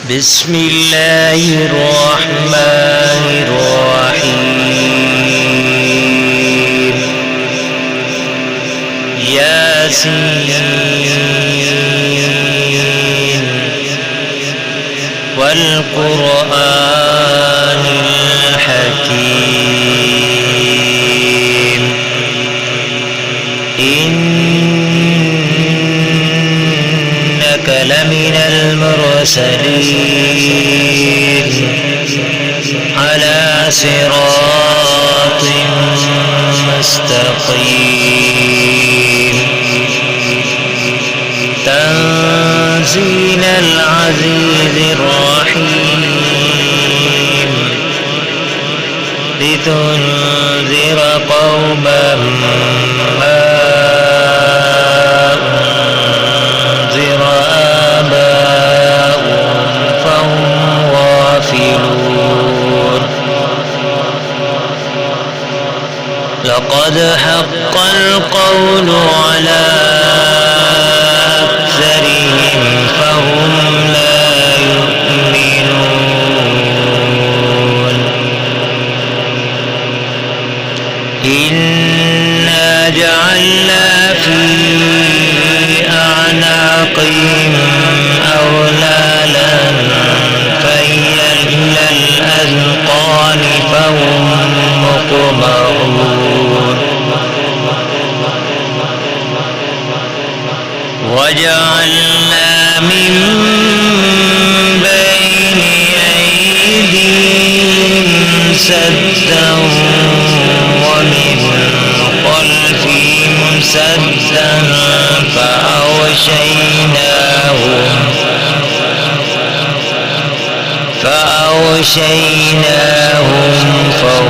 بسم الله الرحمن الرحيم ياسين والقرآن الحكيم إنك لمن المرسلين على صراط مستقيم تنزيل العزيز الرحيم لتنذر قوما ما أنذر آباؤهم فهم غافلون لقد حق القول على أكثرهم فهم لا يؤمنون إنا جعلنا في أعناقهم أغلالا فهي إلى الأذقان فهم مقمحون وجعلنا من بين أيديهم سدا ومن خلفهم سدا فأغشيناهم فهم